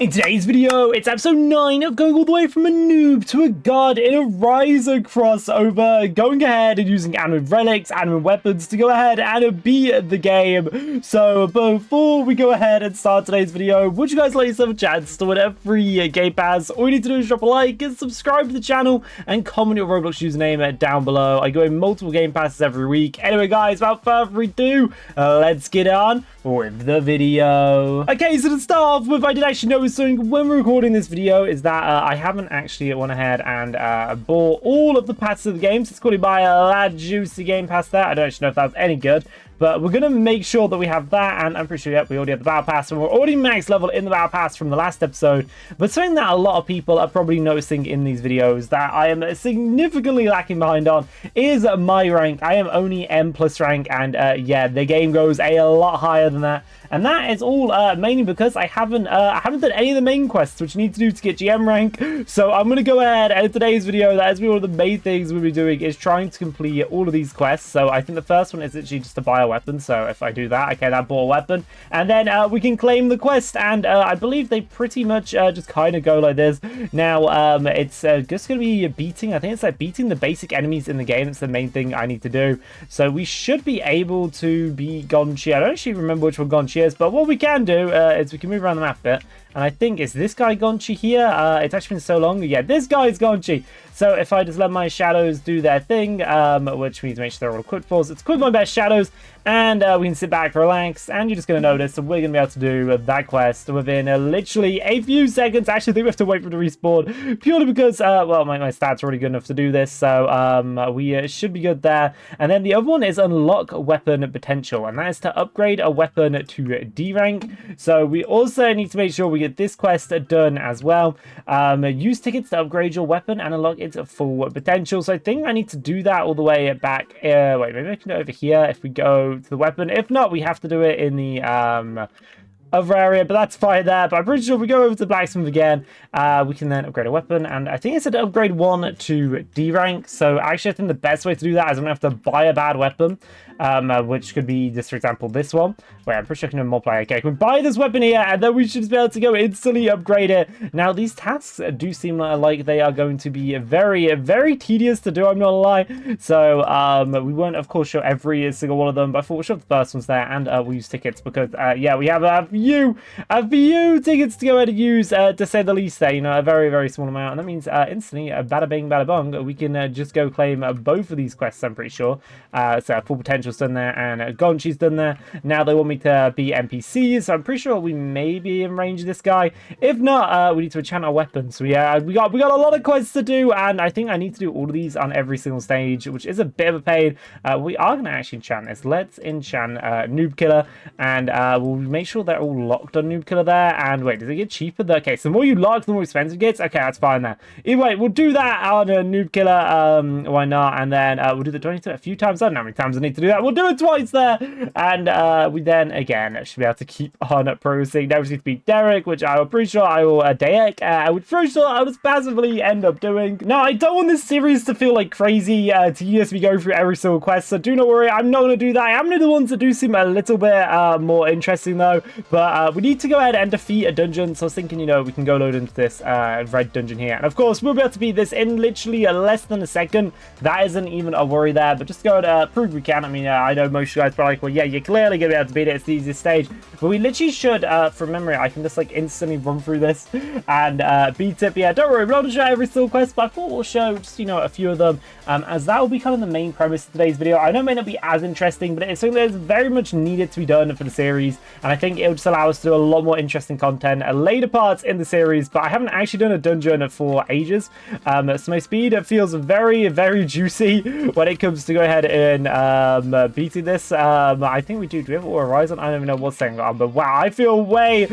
In today's video, it's episode 9 of going all the way from a noob to a god in a Riser crossover, going ahead and using animate relics, animate weapons to go ahead and beat the game. So before we go ahead and start today's video, would you guys like yourself a chance to win a free game pass? All you need to do is drop a like and subscribe to the channel and comment your Roblox username down below. I go in multiple game passes every week. Anyway guys, without further ado, let's get on with the video. Okay, so to start off with, I did actually notice something when we're recording this video is that I haven't actually went ahead and bought all of the passes of the games. It's called by a lad juicy game pass there. I don't actually know if that's any good, but we're gonna make sure that we have that, and I'm pretty sure we already have the battle pass, and we're already max level in the battle pass from the last episode. But something that a lot of people are probably noticing in these videos that I am significantly lacking behind on is my rank. I am only M plus rank, and yeah, the game goes a lot higher than that. And that is all mainly because I haven't done any of the main quests which you need to do to get GM rank. So I'm going to go ahead and in today's video, that is one of the main things we'll be doing is trying to complete all of these quests. So I think the first one is literally just to buy a weapon. So if I do that, okay, that bought a weapon. And then we can claim the quest. And I believe they pretty much just kind of go like this. Now, it's just going to be beating, I think it's like beating the basic enemies in the game. That's the main thing I need to do. So we should be able to beat Gonchi. I don't actually remember which one Gonchi is, but what we can do is we can move around the map a bit. And I think, is this guy Gonchi here? It's actually been so long. Yeah, this guy's Gonchi. So if I just let my shadows do their thing, which means make sure they're all equipped for us, it's equipped my best shadows, and we can sit back, relax, and you're just going to notice that we're going to be able to do that quest within literally a few seconds. Actually, I think we have to wait for it to respawn, purely because, well, my stats are already good enough to do this, so we should be good there. And then the other one is unlock weapon potential, and that is to upgrade a weapon to D rank. So we also need to make sure we get this quest done as well. Use tickets to upgrade your weapon and unlock its full potential. So I think I need to do that all the way back. Wait, maybe I can do it over here if we go to the weapon. If not, we have to do it in the other area, but that's fine there. But I'm pretty sure if we go over to blacksmith again, we can then upgrade a weapon, and I think it said upgrade one to D rank. So actually I think the best way to do that is I'm gonna have to buy a bad weapon, which could be just, for example, this one. Wait, I'm pretty sure I can do multiplayer. Okay, can we buy this weapon here, and then we should just be able to go instantly upgrade it. Now these tasks do seem like they are going to be very, very tedious to do, I'm not gonna lie. So we won't of course show every single one of them, but I thought we'll show the first ones there, and we'll use tickets because yeah, we have a few tickets to go ahead and use, to say the least there, you know, a very, very small amount. And that means instantly, bada bing, bada bong, we can just go claim both of these quests, I'm pretty sure. So full potential's done there, and Gonchi's done there. Now they want me to be NPCs, so I'm pretty sure we may be in range of this guy. If not, we need to enchant our weapons. So yeah, we got a lot of quests to do, and I think I need to do all of these on every single stage, which is a bit of a pain. We are going to actually enchant this. Let's enchant Noob Killer, and we'll make sure they're all locked on Noob Killer there. And wait, does it get cheaper? Okay, so the more you lock, the more expensive it gets. Okay, that's fine there. Either way, we'll do that on a Noob Killer. Why not? And then we'll do the 20 a few times. I don't know how many times I need to do that. We'll do it twice there, and we then again should be able to keep on progressing. Now we just need to beat Derek, which I'm pretty sure I will which pretty sure I'll just passively end up doing. Now I don't want this series to feel like crazy tedious me go through every single quest, so do not worry, I'm not going to do that. I am going to do the ones that do seem a little bit more interesting though, but we need to go ahead and defeat a dungeon. So I was thinking, you know, we can go load into this red dungeon here, and of course we'll be able to beat this in literally less than a second. That isn't even a worry there, but just go and prove we can. I mean, I know most of you guys are like, well, yeah, you're clearly gonna be able to beat it, it's the easiest stage, but we literally should, from memory, I can just like instantly run through this and beat it. But yeah, don't worry, we're not gonna show every single quest, but I thought we'll show just, you know, a few of them, as that will be kind of the main premise of today's video. I know it may not be as interesting, but it's something that is very much needed to be done for the series, and I think it'll just allow us to do a lot more interesting content at later parts in the series. But I haven't actually done a dungeon for ages, so my speed feels very, very juicy when it comes to go ahead and beating this. I think we do we have Aura Horizon? I don't even know what's saying on, but wow, I feel way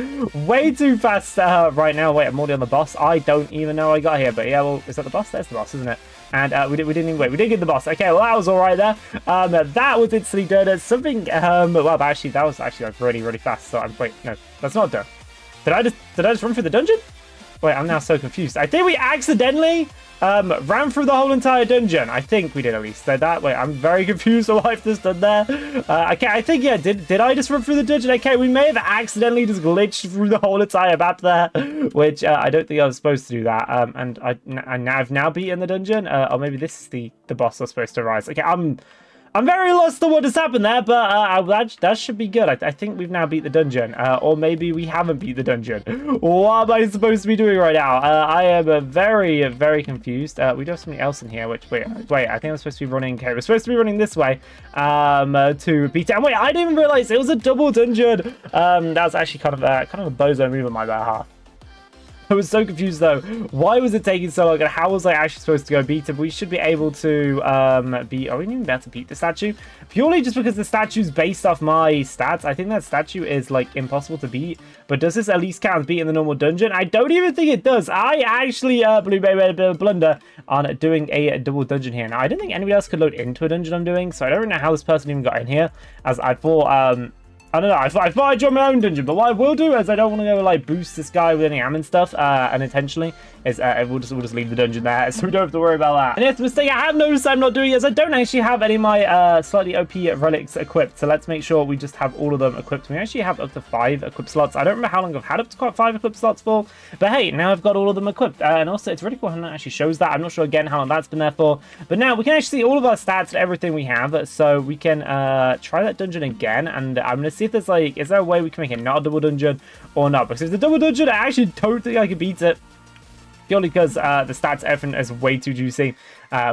too fast right now. Wait, I'm already on the boss. I don't even know I got here, but yeah, well, is that the boss? There's the boss, isn't it? And we didn't even wait. We did get the boss. Okay, well, that was all right there. That was instantly done. Something, well, actually, that was actually like really, really fast. So wait, no, that's not done. Did I just run through the dungeon? Wait, I'm now so confused. I think we accidentally ran through the whole entire dungeon. I think we did at least. That wait, I'm very confused on what I've just done there. Okay, I think, yeah, did I just run through the dungeon? Okay, we may have accidentally just glitched through the whole entire map there, which I don't think I was supposed to do that. And I've now beaten the dungeon. Or maybe this is the boss that's supposed to rise. Okay, I'm very lost on what has happened there, but that should be good. I think we've now beat the dungeon, or maybe we haven't beat the dungeon. What am I supposed to be doing right now? I am very, very confused. We do have something else in here, which, wait, I think I'm supposed to be running, okay, we're supposed to be running this way, to beat it. And wait, I didn't even realize it was a double dungeon. That was actually kind of a bozo move on my behalf. I was so confused though. Why was it taking so long, and how was I actually supposed to go beat him? We should be able to beat. Are we even about to beat the statue? Purely just because the statue's based off my stats. I think that statue is like impossible to beat. But does this at least count as beating the normal dungeon? I don't even think it does. I actually made a bit of a blunder on doing a double dungeon here. Now I don't think anybody else could load into a dungeon I'm doing, so I don't know how this person even got in here. As I thought I don't know, I thought I'd join my own dungeon, but what I will do is I don't want to go, like, boost this guy with any ammo and stuff, unintentionally, is we'll just leave the dungeon there, so we don't have to worry about that. And it's a mistake I have noticed I'm not doing is I don't actually have any of my slightly OP relics equipped, so let's make sure we just have all of them equipped. We actually have up to 5 equipped slots. I don't remember how long I've had up to 5 equipped slots for, but hey, now I've got all of them equipped, and also it's really cool how that actually shows that. I'm not sure, again, how long that's been there for, but now we can actually see all of our stats and everything we have, so we can try that dungeon again, and I'm going to see if there's, like, is there a way we can make it not a double dungeon or not? Because if it's a double dungeon, I actually don't think I can beat it. Purely because the stats, everything is way too juicy.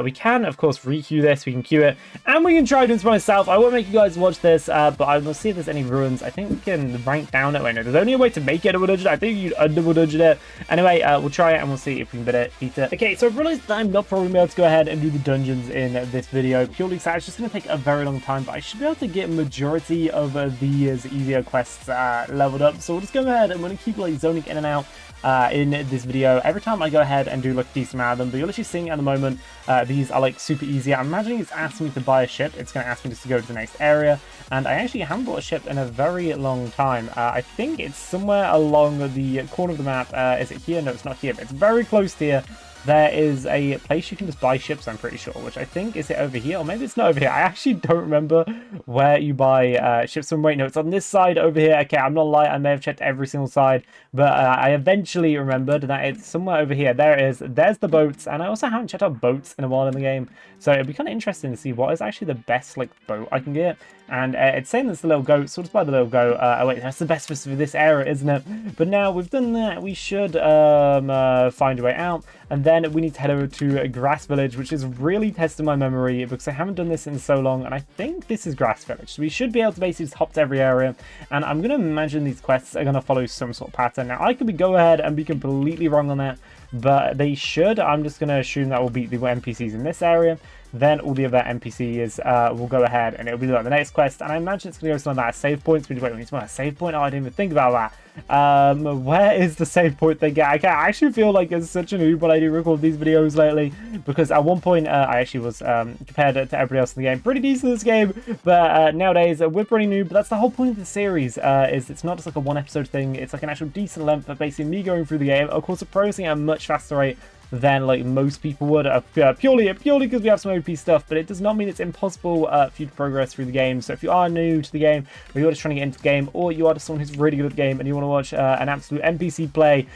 We can, of course, re-queue this. We can queue it. And we can try doing this myself. I won't make you guys watch this, but I will see if there's any ruins. I think we can rank down it. Wait, no, there's only a way to make it a double dungeon. I think you can double dungeon it. Anyway, we'll try it and we'll see if we can beat it. Okay, so I've realized that I'm not probably able to go ahead and do the dungeons in this video. Purely because it's just going to take a very long time, but I should be able to get majority of these easier quests leveled up. So we'll just go ahead and we're going to keep like zoning in and out in this video every time I go ahead and do like a decent amount of them, but you're literally seeing at the moment these are like super easy. I'm imagining it's asking me to buy a ship. It's going to ask me just to go to the next area, and I actually haven't bought a ship in a very long time. I think it's somewhere along the corner of the map. Is it here? No, it's not here, but it's very close to here. There is a place you can just buy ships, I'm pretty sure, which I think, is it over here? Or maybe it's not over here. I actually don't remember where you buy ships from. Wait, no, it's on this side over here. Okay, I'm not lying. I may have checked every single side, but I eventually remembered that it's somewhere over here. There it is. There's the boats, and I also haven't checked out boats in a while in the game, so it'd be kind of interesting to see what is actually the best, like, boat I can get. And it's saying that's the little goat, so let's buy the little goat. Oh wait, that's the best for this area, isn't it? But now we've done that, we should find a way out. And then we need to head over to Grass Village, which is really testing my memory because I haven't done this in so long. And I think this is Grass Village. So we should be able to basically just hop to every area. And I'm going to imagine these quests are going to follow some sort of pattern. Now, I could go ahead and be completely wrong on that, but they should. I'm just going to assume that we'll beat the NPCs in this area. Then all the other NPCs will go ahead and it'll be like the next quest. And I imagine it's going to go something like that save points. Wait, we need to find a save point? Oh, I didn't even think about that. Where is the save point thing? I actually feel like it's such a noob when I do record these videos lately, because at one point I actually was compared to everybody else in the game pretty decent in this game, but nowadays we're pretty noob. But that's the whole point of the series, is it's not just like a one episode thing, it's like an actual decent length, but basically me going through the game, of course, progressing at a much faster rate than like most people would, purely because we have some OP stuff, but it does not mean it's impossible for you to progress through the game. So if you are new to the game, or you're just trying to get into the game, or you are just someone who's really good at the game and you want to watch an absolute NPC play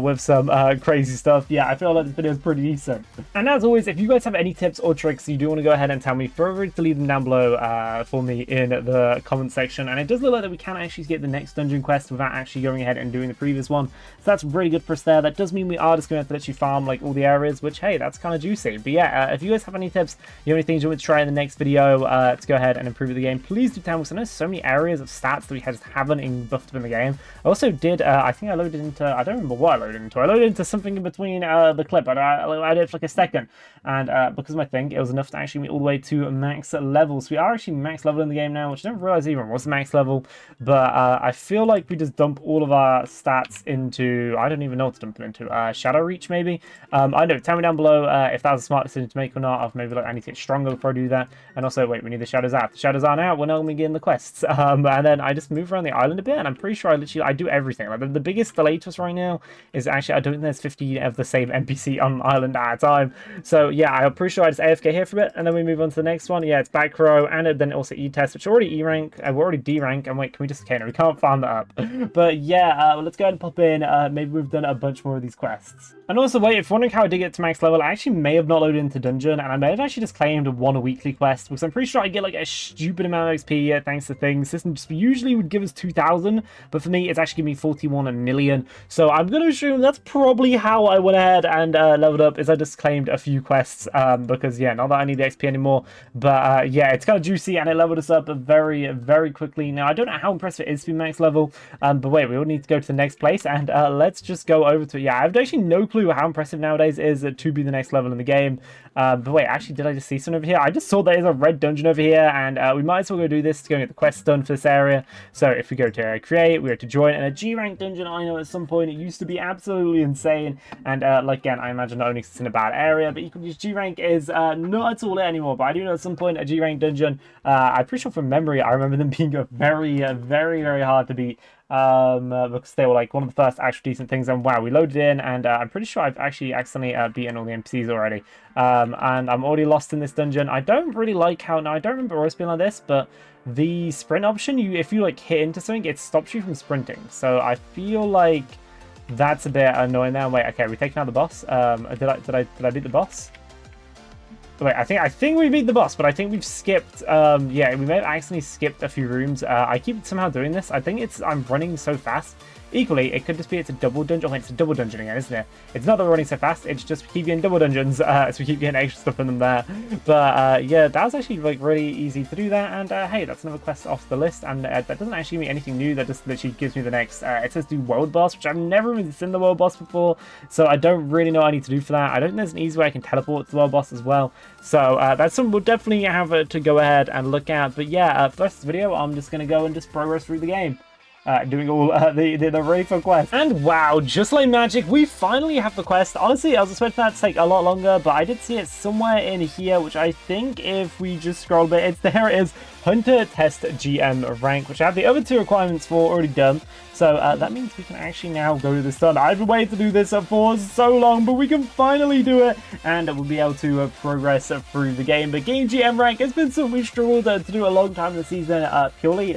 with some crazy stuff, yeah, I feel like this video is pretty decent. And as always, if you guys have any tips or tricks you do want to go ahead and tell me, feel free to leave them down below for me in the comment section. And it does look like that we can actually get the next dungeon quest without actually going ahead and doing the previous one, so that's really good for us there. That does mean we are just going to have to literally farm like all the areas, which, hey, that's kind of juicy. But yeah, if you guys have any tips, you have any things you want to try in the next video to go ahead and improve the game, please do tell me, because I know so many areas of stats that we just haven't buffed up in the game. I also did, I think I loaded into, I don't remember what I loaded into. I loaded into something in between the clip, but I did it for like a second, and because of my thing, it was enough to actually meet all the way to max level. So we are actually max level in the game now, which I didn't realize even was max level, but I feel like we just dump all of our stats into, I don't even know what to dump it into, Shadow Reach maybe, I know, tell me down below if that was a smart decision to make or not. I've maybe like I need to get stronger before I do that. And also, wait, we need the shadows out. If the shadows aren't out, we're not going to begin the quests. And then I just move around the island a bit, and I'm pretty sure I do everything. Like the biggest delay to us right now is actually I don't think there's 50 of the same NPC on the island at a time. So yeah, I'm pretty sure I just AFK here for a bit, and then we move on to the next one. Yeah, it's back row, and then also E-test, which is already E rank. We're already D rank. And wait, can we just okay? No, we can't farm that up. But yeah, let's go ahead and pop in. Maybe we've done a bunch more of these quests. And also, wait, if you're wondering how I did get to max level, I actually may have not loaded into dungeon, and I may have actually just claimed one a weekly quest, because I'm pretty sure I get like a stupid amount of XP thanks to things. System usually would give us 2,000, but for me, it's actually giving me 41 million. So I'm going to assume that's probably how I went ahead and leveled up, is I just claimed a few quests, because yeah, not that I need the XP anymore, but yeah, it's kind of juicy, and it leveled us up very, very quickly. Now, I don't know how impressive it is to be max level, but wait, we all need to go to the next place, and let's just go over to it. Yeah, I have actually no clue how impressive nowadays is to be the next level in the game. But wait, actually, did I just see something over here? I just saw there is a red dungeon over here, and we might as well go do this to go get the quest done for this area. So if we go to create, we go to join, and a G rank dungeon, I know at some point it used to be absolutely insane, and like again, I imagine not only it's in a bad area, but equally G rank is not at all it anymore. But I do know at some point a G rank dungeon, I'm pretty sure from memory, I remember them being very hard to beat. Because they were like one of the first actual decent things, and wow, we loaded in, and I'm pretty sure I've actually accidentally beaten all the NPCs already, and I'm already lost in this dungeon. I don't really like how, now I don't remember always being like this, but the sprint option, if you like hit into something, it stops you from sprinting, so I feel like that's a bit annoying now. Wait, okay, we're taking out the boss. Did I beat the boss? Wait, I think we beat the boss, but I think we've skipped, yeah, we may have accidentally skipped a few rooms. I keep somehow doing this. I think I'm running so fast. Equally, it could just be it's a double dungeon. Oh, it's a double dungeon again, isn't it? It's not that we're running so fast, it's just we keep getting double dungeons, so we keep getting extra stuff in them there. But yeah, that was actually like really easy to do that, and hey, that's another quest off the list, and that doesn't actually give me anything new, that just literally gives me the next, it says do world boss, which I've never even seen the world boss before, so I don't really know what I need to do for that. I don't think there's an easy way I can teleport to the world boss as well, so that's something we'll definitely have to go ahead and look at. But yeah, for the rest of the video, I'm just going to go and just progress through the game. Doing all the Rafer quest. And wow, just like magic, we finally have the quest. Honestly, I was expecting that to take a lot longer, but I did see it somewhere in here, which I think if we just scroll a bit, there it is. Hunter Test GM rank, which I have the other two requirements for already done. So that means we can actually now go to this done. I've been waiting to do this for so long, but we can finally do it, and we'll be able to progress through the game. But game GM rank has been something we've struggled to do a long time in the season, purely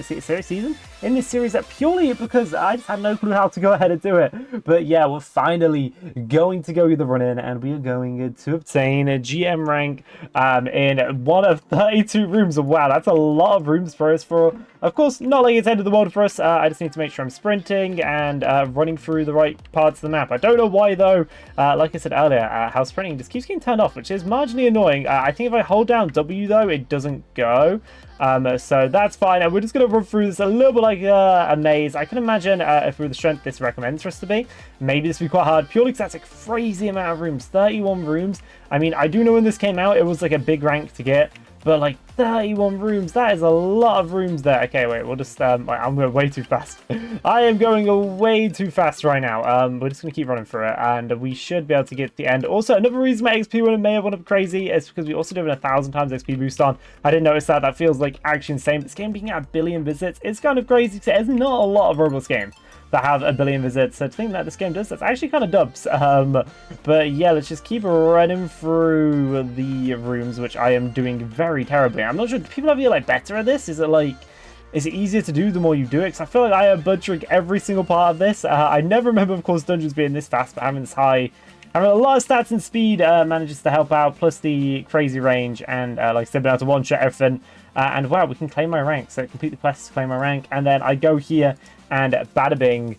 in this series, purely because I just had no clue how to go ahead and do it. But yeah, we're finally going to go the run-in, and we are going to obtain a GM rank in one of 32 rooms. Wow, that's a lot of rooms for us. Of course, not like it's end of the world for us. I just need to make sure I'm sprinting and running through the right parts of the map. I don't know why though. Like I said earlier, how sprinting just keeps getting turned off, which is marginally annoying. I think if I hold down W though, it doesn't go. So that's fine, and we're just going to run through this a little bit like a maze. I can imagine if we were the strength this recommends for us to be, maybe this would be quite hard, purely because that's a crazy amount of rooms. 31 rooms. I mean, I do know when this came out, it was like a big rank to get, but like 31 rooms, that is a lot of rooms there. Okay, wait, we'll just, I'm going way too fast. I am going way too fast right now. We're just going to keep running through it, and we should be able to get to the end. Also, another reason my XP may have went up crazy is because we also did a 1,000 times XP boost on. I didn't notice that. That feels like actually insane. This game being at 1 billion visits, it's kind of crazy. There's not a lot of Roblox games that have 1 billion visits, so to think that this game does, that's actually kind of dubs. But yeah, let's just keep running through the rooms, which I am doing very terribly. I'm not sure, do people ever get like better at this? Is it easier to do the more you do it? Because I feel like I am butchering every single part of this. I never remember, of course, dungeons being this fast, but having this high, having a lot of stats and speed manages to help out, plus the crazy range, and like I said, being able to one-shot everything. And wow, we can claim my rank. So complete the quest to claim my rank, and then I go here, and bada bing,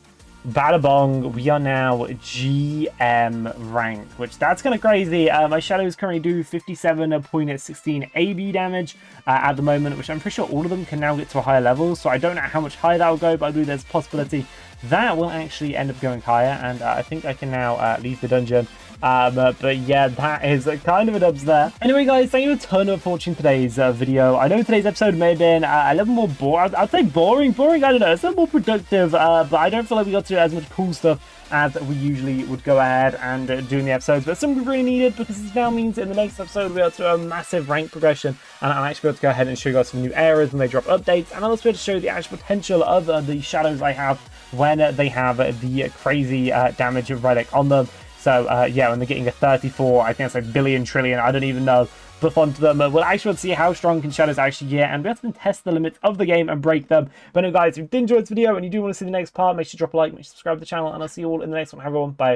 bada bong, we are now GM rank, which that's kind of crazy. My shadows currently do 57.16 AB damage at the moment, which I'm pretty sure all of them can now get to a higher level. So I don't know how much higher that will go, but I believe there's a possibility that will actually end up going higher, and I think I can now leave the dungeon. But yeah, that is kind of a dubs there. Anyway, guys, thank you a ton for watching today's video. I know today's episode may have been a little more boring. I'd say boring, I don't know. It's a little more productive, but I don't feel like we got to do as much cool stuff as we usually would go ahead and do in the episodes. But something we really needed, because this now means in the next episode we'll be able to do a massive rank progression, and I'll actually be able to go ahead and show you guys some new areas when they drop updates, and I'll also be able to show you the actual potential of the shadows I have when they have the crazy damage relic on them. So yeah, when they're getting a 34, I think it's like billion, trillion, I don't even know, buff onto them, we'll actually see how strong can shadows actually get, and we have to test the limits of the game and break them. But anyway, guys, if you did enjoy this video and you do want to see the next part, make sure to drop a like, make sure to subscribe to the channel, and I'll see you all in the next one. Have everyone, bye.